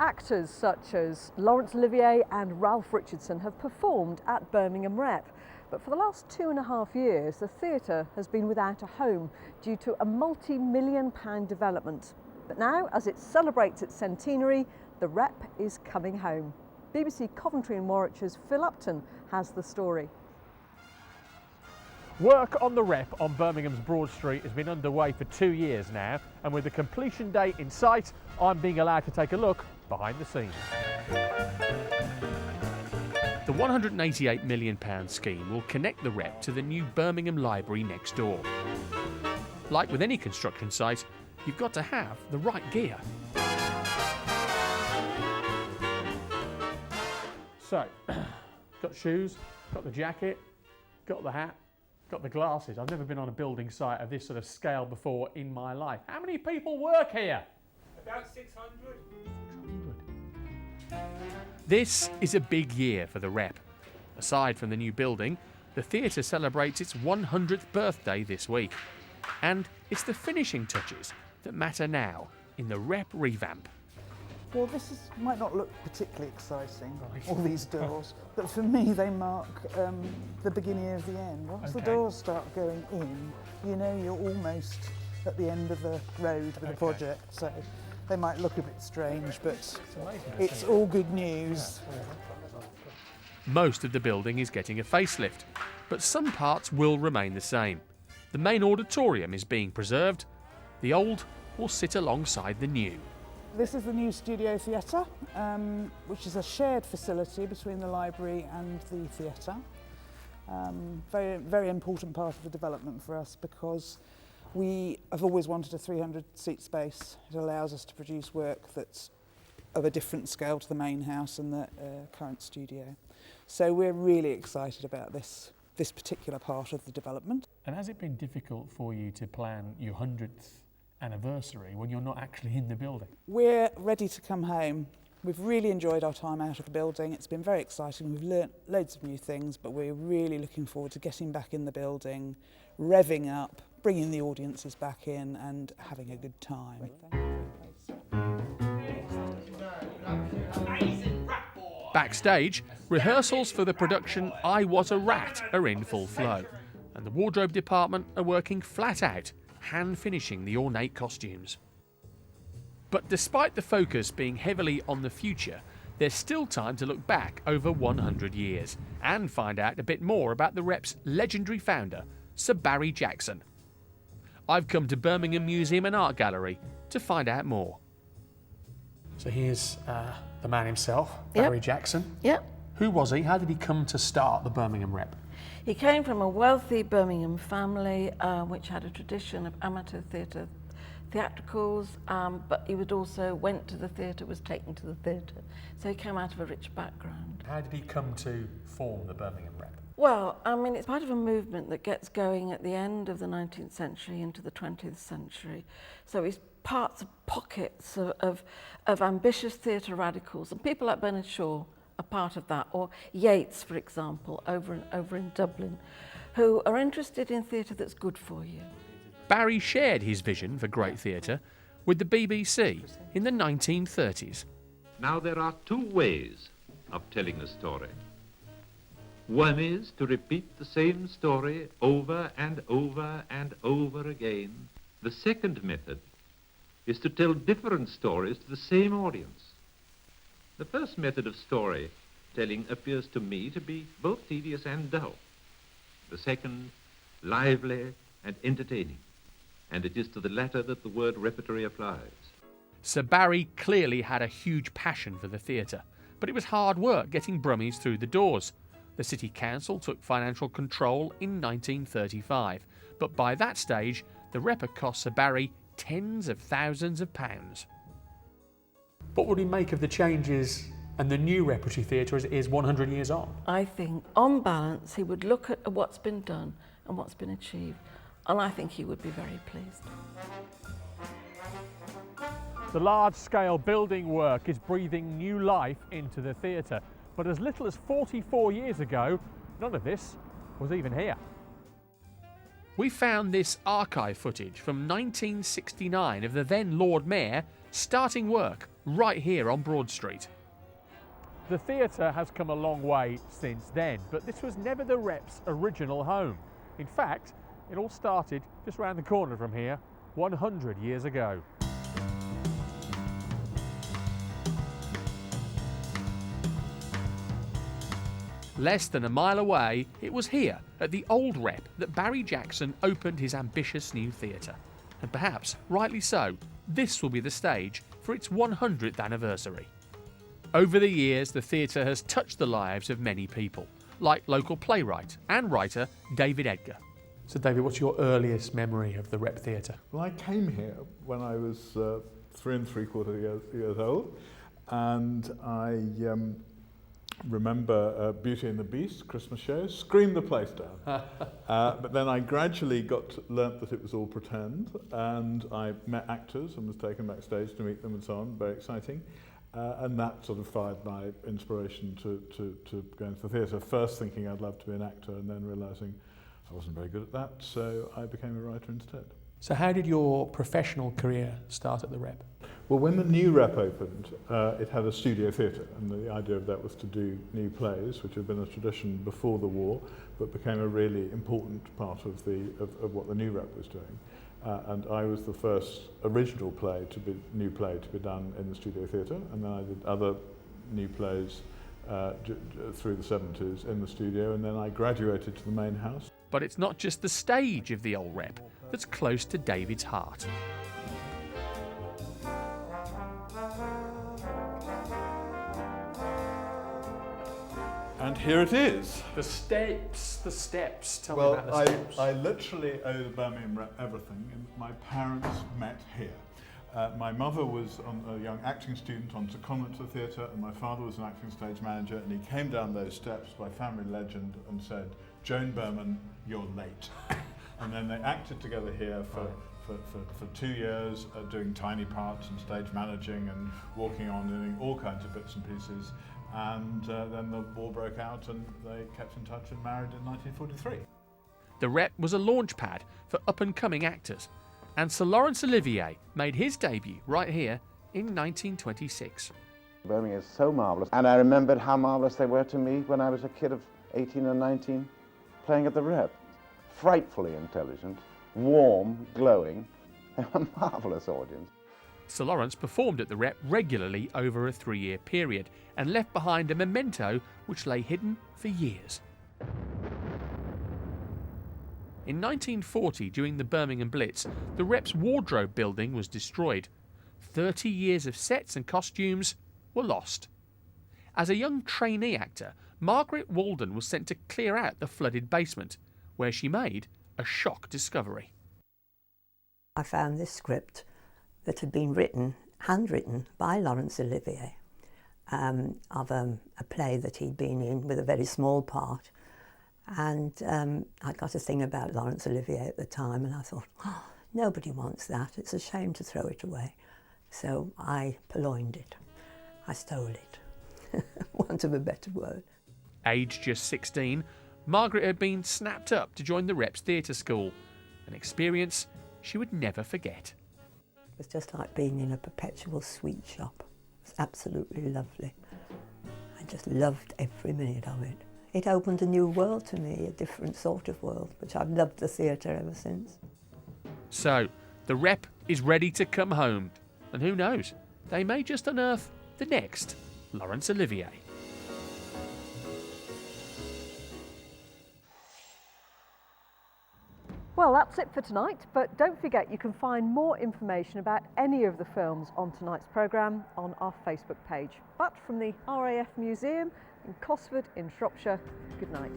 Actors such as Laurence Olivier and Ralph Richardson have performed at Birmingham Rep. But for the last 2.5 years, the theatre has been without a home due to a multi-million-pound development. But now, as it celebrates its centenary, the Rep is coming home. BBC Coventry and Warwickshire's Phil Upton has the story. Work on the Rep on Birmingham's Broad Street has been underway for 2 years now, and with the completion date in sight, I'm being allowed to take a look behind the scenes. The £188 million scheme will connect the Rep to the new Birmingham Library next door. Like with any construction site, you've got to have the right gear. So, got shoes, got the jacket, got the hat, got the glasses. I've never been on a building site of this sort of scale before in my life. How many people work here? About 600. This is a big year for the Rep. Aside from the new building, the theatre celebrates its 100th birthday this week. And it's the finishing touches that matter now in the Rep revamp. Well, might not look particularly exciting, all these doors, but for me they mark the beginning of the end. Once the doors start going in, you know you're almost at the end of the road with the project. So they might look a bit strange, but it's all good news. Most of the building is getting a facelift, but some parts will remain the same. The main auditorium is being preserved. The old will sit alongside the new. This is the new studio theatre, which is a shared facility between the library and the theatre. Very, very important part of the development for us because we have always wanted a 300-seat space. It allows us to produce work that's of a different scale to the main house and the current studio. So we're really excited about this particular part of the development. And has it been difficult for you to plan your 100th anniversary when you're not actually in the building? We're ready to come home. We've really enjoyed our time out of the building. It's been very exciting. We've learnt loads of new things, but we're really looking forward to getting back in the building, revving up, bringing the audiences back in and having a good time. Backstage, rehearsals for the production I Was a Rat are in full flow, and the wardrobe department are working flat out, hand-finishing the ornate costumes. But despite the focus being heavily on the future, there's still time to look back over 100 years and find out a bit more about the Rep's legendary founder, Sir Barry Jackson. I've come to Birmingham Museum and Art Gallery to find out more. So here's the man himself, Barry Jackson. Yep. Who was he? How did he come to start the Birmingham Rep? He came from a wealthy Birmingham family which had a tradition of amateur theatricals, but he would also went to the theatre, was taken to the theatre. So he came out of a rich background. How did he come to form the Birmingham Rep? Well, I mean, it's part of a movement that gets going at the end of the 19th century into the 20th century. So it's pockets of ambitious theatre radicals, and people like Bernard Shaw are part of that, or Yeats, for example, over in Dublin, who are interested in theatre that's good for you. Barry shared his vision for great theatre with the BBC in the 1930s. Now there are two ways of telling a story. One is to repeat the same story over and over and over again. The second method is to tell different stories to the same audience. The first method of storytelling appears to me to be both tedious and dull. The second, lively and entertaining. And it is to the latter that the word repertory applies. Sir Barry clearly had a huge passion for the theatre, but it was hard work getting Brummies through the doors. The City Council took financial control in 1935, but by that stage, the Rep had cost Sir Barry tens of thousands of pounds. What would he make of the changes and the new repertory theatre as it is 100 years on? I think, on balance, he would look at what's been done and what's been achieved, and I think he would be very pleased. The large-scale building work is breathing new life into the theatre, but as little as 44 years ago, none of this was even here. We found this archive footage from 1969 of the then Lord Mayor, starting work right here on Broad Street. The theatre has come a long way since then, but this was never the Rep's original home. In fact, it all started just round the corner from here 100 years ago. Less than a mile away, it was here, at the old Rep, that Barry Jackson opened his ambitious new theatre. And perhaps, rightly so, this will be the stage for its 100th anniversary. Over the years, the theatre has touched the lives of many people, like local playwright and writer David Edgar. So David, what's your earliest memory of the Rep Theatre? Well, I came here when I was 3 3/4 years old, and I remember Beauty and the Beast, Christmas shows, screamed the place down. But then I gradually learnt that it was all pretend, and I met actors and was taken backstage to meet them and so on, very exciting. And that sort of fired my inspiration to go into the theatre, first thinking I'd love to be an actor and then realising I wasn't very good at that, so I became a writer instead. So how did your professional career start at the Rep? Well, when the new Rep opened, it had a studio theatre, and the idea of that was to do new plays, which had been a tradition before the war, but became a really important part of what the new Rep was doing. And I was the first original new play to be done in the studio theatre, and then I did other new plays through the 70s in the studio, and then I graduated to the main house. But it's not just the stage of the old Rep that's close to David's heart. And here it is. The steps. Tell Well, me about the steps. I literally owe the Birmingham Rep everything. And my parents met here. My mother was a young acting student on secondment to the theatre, and my father was an acting stage manager, and he came down those steps by family legend and said, "Joan Berman, you're late." And then they acted together here for 2 years, doing tiny parts and stage managing and walking on, doing all kinds of bits and pieces. And then the war broke out and they kept in touch and married in 1943. The Rep was a launch pad for up-and-coming actors, and Sir Laurence Olivier made his debut right here in 1926. Birmingham is so marvellous, and I remembered how marvellous they were to me when I was a kid of 18 or 19 playing at the Rep. Frightfully intelligent, warm, glowing, a marvellous audience. Sir Laurence performed at the Rep regularly over a 3-year period and left behind a memento which lay hidden for years. In 1940, during the Birmingham Blitz, the Rep's wardrobe building was destroyed. 30 years of sets and costumes were lost. As a young trainee actor, Margaret Walden was sent to clear out the flooded basement, where she made a shock discovery. I found this script that had been handwritten by Laurence Olivier, of a play that he'd been in with a very small part. And I got a thing about Laurence Olivier at the time, and I thought, oh, nobody wants that. It's a shame to throw it away. So I purloined it. I stole it, want of a better word. Aged just 16, Margaret had been snapped up to join the Rep's theatre school, an experience she would never forget. It was just like being in a perpetual sweet shop. It was absolutely lovely. I just loved every minute of it. It opened a new world to me, a different sort of world, which I've loved the theatre ever since. So, the Rep is ready to come home. And who knows, they may just unearth the next Laurence Olivier. Well, that's it for tonight, but don't forget you can find more information about any of the films on tonight's programme on our Facebook page. But from the RAF Museum in Cosford in Shropshire, good night.